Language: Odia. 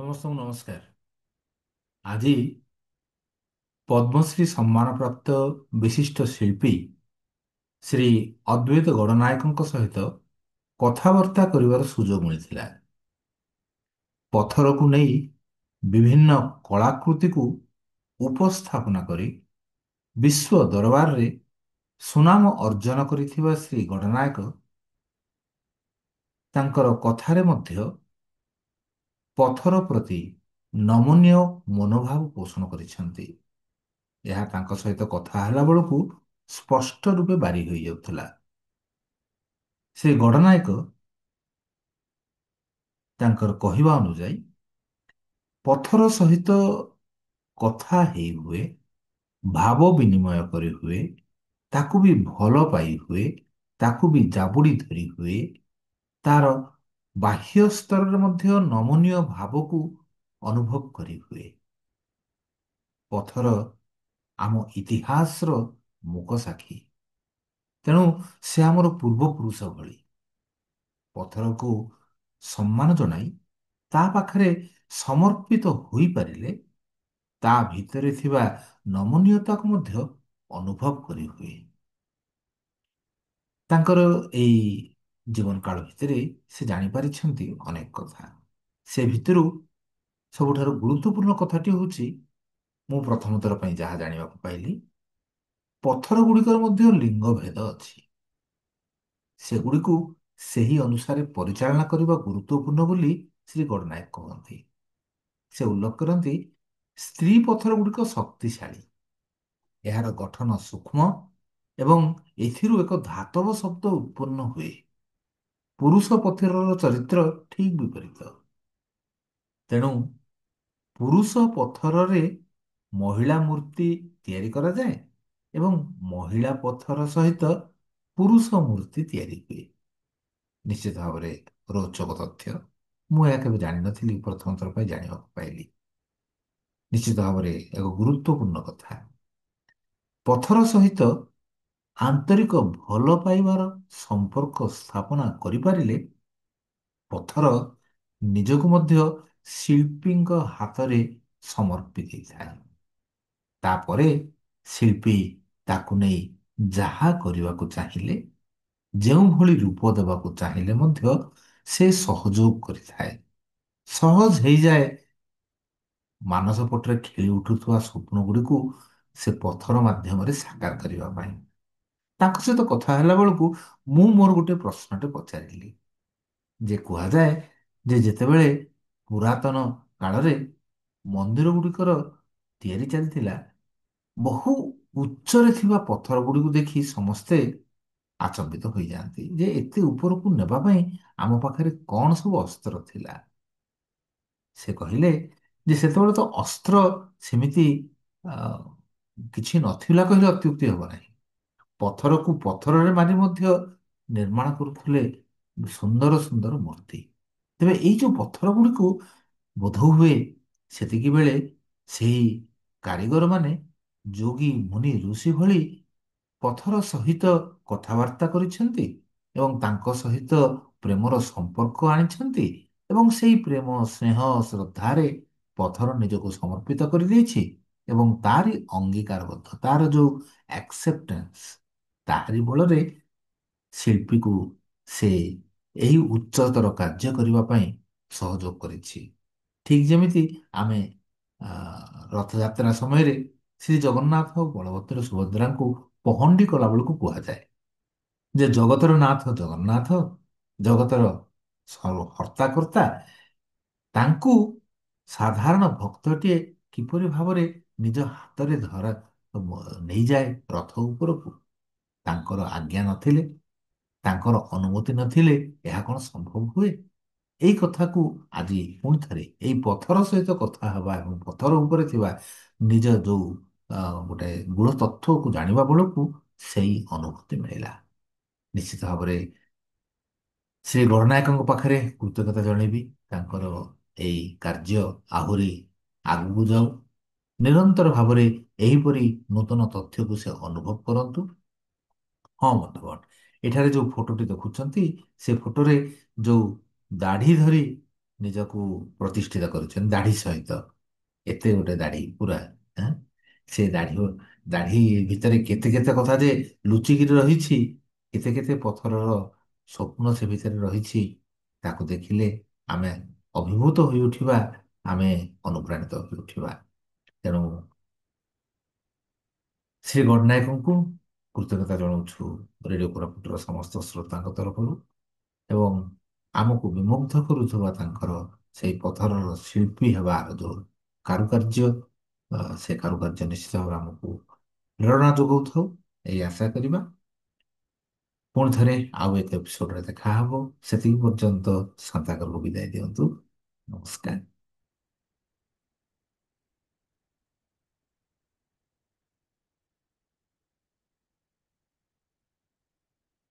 ସମସ୍ତଙ୍କୁ ନମସ୍କାର। ଆଜି ପଦ୍ମଶ୍ରୀ ସମ୍ମାନପ୍ରାପ୍ତ ବିଶିଷ୍ଟ ଶିଳ୍ପୀ ଶ୍ରୀ ଅଦ୍ୱୈତ ଗଡ଼ନାୟକଙ୍କ ସହିତ କଥାବାର୍ତ୍ତା କରିବାର ସୁଯୋଗ ମିଳିଥିଲା। ପଥରକୁ ନେଇ ବିଭିନ୍ନ କଳାକୃତିକୁ ଉପସ୍ଥାପନା କରି ବିଶ୍ୱ ଦରବାରରେ ସୁନାମ ଅର୍ଜନ କରିଥିବା ଶ୍ରୀ ଗଡ଼ନାୟକ ତାଙ୍କର କଥାରେ ମଧ୍ୟ ପଥର ପ୍ରତି ନମନୀୟ ମନୋଭାବ ପୋଷଣ କରିଛନ୍ତି। ଏହା ତାଙ୍କ ସହିତ କଥା ହେଲା ବେଳକୁ ସ୍ପଷ୍ଟ ରୂପେ ବାରି ହୋଇଯାଉଥିଲା। ଶ୍ରୀ ଗଡ଼ନାୟକ ତାଙ୍କର କହିବା ଅନୁଯାୟୀ ପଥର ସହିତ କଥା ହେଇ ହୁଏ, ଭାବ ବିନିମୟ କରି ହୁଏ, ତାକୁ ବି ଭଲ ପାଇ ହୁଏ, ତାକୁ ବି ଜାବୁଡ଼ି ଧରି ହୁଏ, ତାର ବାହ୍ୟ ସ୍ତରରେ ମଧ୍ୟ ନମନୀୟ ଭାବକୁ ଅନୁଭବ କରି ହୁଏ। ପଥର ଆମ ଇତିହାସର ମୂକ ସାକ୍ଷୀ। ତେଣୁ ସେ ଆମର ପୂର୍ବପୁରୁଷ ଭଳି। ପଥରକୁ ସମ୍ମାନ ଜଣାଇ ତା ପାଖରେ ସମର୍ପିତ ହୋଇପାରିଲେ ତା ଭିତରେ ଥିବା ନମନୀୟତାକୁ ମଧ୍ୟ ଅନୁଭବ କରି ହୁଏ। ତାଙ୍କର ଏଇ ଜୀବନ କାଳ ଭିତରେ ସେ ଜାଣିପାରିଛନ୍ତି ଅନେକ କଥା। ସେ ଭିତରୁ ସବୁଠାରୁ ଗୁରୁତ୍ୱପୂର୍ଣ୍ଣ କଥାଟି ହେଉଛି, ମୁଁ ପ୍ରଥମ ଥର ପାଇଁ ଯାହା ଜାଣିବାକୁ ପାଇଲି, ପଥର ଗୁଡ଼ିକର ମଧ୍ୟ ଲିଙ୍ଗ ଭେଦ ଅଛି। ସେଗୁଡ଼ିକୁ ସେହି ଅନୁସାରେ ପରିଚାଳନା କରିବା ଗୁରୁତ୍ୱପୂର୍ଣ୍ଣ ବୋଲି ଶ୍ରୀ ଗଡ଼ନାୟକ କହନ୍ତି। ସେ ଉଲ୍ଲେଖ କରନ୍ତି, ସ୍ତ୍ରୀ ପଥର ଗୁଡ଼ିକ ଶକ୍ତିଶାଳୀ, ଏହାର ଗଠନ ସୂକ୍ଷ୍ମ ଏବଂ ଏଥିରୁ ଏକ ଧାତବ ଶବ୍ଦ ଉତ୍ପନ୍ନ ହୁଏ। ପୁରୁଷ ପଥରର ଚରିତ୍ର ଠିକ୍ ବିପରୀତ। ତେଣୁ ପୁରୁଷ ପଥରରେ ମହିଳା ମୂର୍ତ୍ତି ତିଆରି କରାଯାଏ ଏବଂ ମହିଳା ପଥର ସହିତ ପୁରୁଷ ମୂର୍ତ୍ତି ତିଆରି ହୁଏ। ନିଶ୍ଚିତ ଭାବରେ ରୋଚକ ତଥ୍ୟ। ମୁଁ ଏହା କେବେ ଜାଣିନଥିଲି, ପ୍ରଥମ ଥର ପାଇଁ ଜାଣିବାକୁ ପାଇଲି। ନିଶ୍ଚିତ ଭାବରେ ଏକ ଗୁରୁତ୍ୱପୂର୍ଣ୍ଣ କଥା। ପଥର ସହିତ ଆନ୍ତରିକ ଭଲ ପାଇବାର ସମ୍ପର୍କ ସ୍ଥାପନା କରିପାରିଲେ ପଥର ନିଜକୁ ମଧ୍ୟ ଶିଳ୍ପୀଙ୍କ ହାତରେ ସମର୍ପି ଦେଇଥାଏ। ତାପରେ ଶିଳ୍ପୀ ତାକୁ ନେଇ ଯାହା କରିବାକୁ ଚାହିଁଲେ, ଯେଉଁଭଳି ରୂପ ଦେବାକୁ ଚାହିଁଲେ ମଧ୍ୟ ସେ ସହଯୋଗ କରିଥାଏ। ସହଜ ହେଇଯାଏ ମାନସ ପଟରେ ଖେଳି ଉଠୁଥିବା ସ୍ୱପ୍ନ ଗୁଡ଼ିକୁ ସେ ପଥର ମାଧ୍ୟମରେ ସାକାର କରିବା ପାଇଁ। ତାଙ୍କ ସହିତ କଥା ହେଲା ବେଳକୁ ମୁଁ ମୋର ଗୋଟେ ପ୍ରଶ୍ନଟେ ପଚାରିଲି, ଯେ କୁହାଯାଏ ଯେ ଯେତେବେଳେ ପୁରାତନ କାଳରେ ମନ୍ଦିର ଗୁଡ଼ିକର ତିଆରି ଚାଲିଥିଲା, ବହୁ ଉଚ୍ଚରେ ଥିବା ପଥର ଗୁଡ଼ିକୁ ଦେଖି ସମସ୍ତେ ଆଚମ୍ବିତ ହୋଇଯାଆନ୍ତି ଯେ ଏତେ ଉପରକୁ ନେବା ପାଇଁ ଆମ ପାଖରେ କଣ ସବୁ ଅସ୍ତ୍ର ଥିଲା। ସେ କହିଲେ ଯେ ସେତେବେଳେ ତ ଅସ୍ତ୍ର ସେମିତି ଆ, କିଛି ନଥିଲା କହିଲେ ଅତ୍ୟୁକ୍ତି ହେବ ନାହିଁ। ପଥରକୁ ପଥରରେ ମାରି ମଧ୍ୟ ନିର୍ମାଣ କରୁଥିଲେ ସୁନ୍ଦର ସୁନ୍ଦର ମୂର୍ତ୍ତି। ତେବେ ଏଇ ଯୋଉ ପଥର ଗୁଡ଼ିକୁ ବୋଧହୁଏ ସେତିକି ବେଳେ ସେହି କାରିଗରମାନେ ଯୋଗୀ ମୁନି ଋଷି ଭଳି ପଥର ସହିତ କଥାବାର୍ତ୍ତା କରିଛନ୍ତି ଏବଂ ତାଙ୍କ ସହିତ ପ୍ରେମର ସମ୍ପର୍କ ଆଣିଛନ୍ତି ଏବଂ ସେଇ ପ୍ରେମ ସ୍ନେହ ଶ୍ରଦ୍ଧାରେ ପଥର ନିଜକୁ ସମର୍ପିତ କରିଦେଇଛି ଏବଂ ତାରି ଅଙ୍ଗୀକାରବଦ୍ଧ, ତାର ଯୋଉ ଆକ୍ସେପ୍ଟାନ୍ସ, ତାହାରି ବଳରେ ଶିଳ୍ପୀକୁ ସେ ଏହି ଉଚ୍ଚତର କାର୍ଯ୍ୟ କରିବା ପାଇଁ ସହଯୋଗ କରିଛି। ଠିକ୍ ଯେମିତି ଆମେ ରଥଯାତ୍ରା ସମୟରେ ଶ୍ରୀ ଜଗନ୍ନାଥ ଓ ବଳଭଦ୍ର ସୁଭଦ୍ରାଙ୍କୁ ପହଣ୍ଡି କଲାବେଳକୁ କୁହାଯାଏ ଯେ ଜଗତର ନାଥ ଜଗନ୍ନାଥ, ଜଗତର ହର୍ତ୍ତା ତାଙ୍କୁ ସାଧାରଣ ଭକ୍ତଟିଏ କିପରି ଭାବରେ ନିଜ ହାତରେ ନେଇଯାଏ ରଥ ଉପରକୁ। ତାଙ୍କର ଆଜ୍ଞା ନଥିଲେ, ତାଙ୍କର ଅନୁମତି ନଥିଲେ ଏହା କଣ ସମ୍ଭବ ହୁଏ? ଏଇ କଥାକୁ ଆଜି ପୁଣି ଥରେ ଏଇ ପଥର ସହିତ କଥା ହେବା ଏବଂ ପଥର ଉପରେ ଥିବା ନିଜ ଯୋଉ ଗୋଟେ ମୂଳ ତତ୍ଵକୁ ଜାଣିବା ବେଳକୁ ସେଇ ଅନୁଭୂତି ମିଳିଲା। ନିଶ୍ଚିତ ଭାବରେ ଶ୍ରୀ ଗଣନାୟକଙ୍କ ପାଖରେ କୃତଜ୍ଞତା ଜଣେଇବି। ତାଙ୍କର ଏଇ କାର୍ଯ୍ୟ ଆହୁରି ଆଗକୁ ଯାଉ, ନିରନ୍ତର ଭାବରେ ଏହିପରି ନୂତନ ତଥ୍ୟକୁ ସେ ଅନୁଭବ କରନ୍ତୁ। ହଁ ବନ୍ଧୁଗଣ, ଏଠାରେ ଯୋଉ ଫଟୋଟି ଦେଖୁଛନ୍ତି, ସେ ଫଟୋରେ ଯୋଉ ଦାଢି ଧରି ନିଜକୁ ପ୍ରତିଷ୍ଠିତ କରୁଛନ୍ତି ଦାଢ଼ି ସହିତ। ଏତେ ଗୋଟେ ଦାଢ଼ି ପୁରା। ଆଁ? ସେ ଦାଢ଼ି ଭିତରେ କେତେ କେତେ କଥା ଯେ ଲୁଚିକିରି ରହିଛି, କେତେ କେତେ ପଥରର ସ୍ୱପ୍ନ ସେ ଭିତରେ ରହିଛି, ତାକୁ ଦେଖିଲେ ଆମେ ଅଭିଭୂତ ହୋଇ ଉଠିବା, ଆମେ ଅନୁପ୍ରାଣିତ ହୋଇ ଉଠିବା। ତେଣୁ ଶ୍ରୀ ଗଣନାୟକଙ୍କୁ କୃତଜ୍ଞତା ଜଣାଉଛୁ ରେଡ଼ିଓ କୋରାପୁଟର ସମସ୍ତ ଶ୍ରୋତାଙ୍କ ତରଫରୁ। ଏବଂ ଆମକୁ ବିମୁଗ୍ଧ କରୁଥିବା ତାଙ୍କର ସେଇ ପଥରର ଶିଳ୍ପୀ ହେବାର ଯୋଉ କାରୁକାର୍ଯ୍ୟ, ସେ କାରୁକାର୍ଯ୍ୟ ନିଶ୍ଚିତ ଭାବରେ ଆମକୁ ପ୍ରେରଣା ଯୋଗାଉଥାଉ, ଏଇ ଆଶା କରିବା। ପୁଣି ଥରେ ଆଉ ଏକ ଏପିସୋଡରେ ଦେଖାହବ। ସେତିକି ପର୍ଯ୍ୟନ୍ତ ସନ୍ତାକରକୁ ବିଦାୟ ଦିଅନ୍ତୁ। ନମସ୍କାର।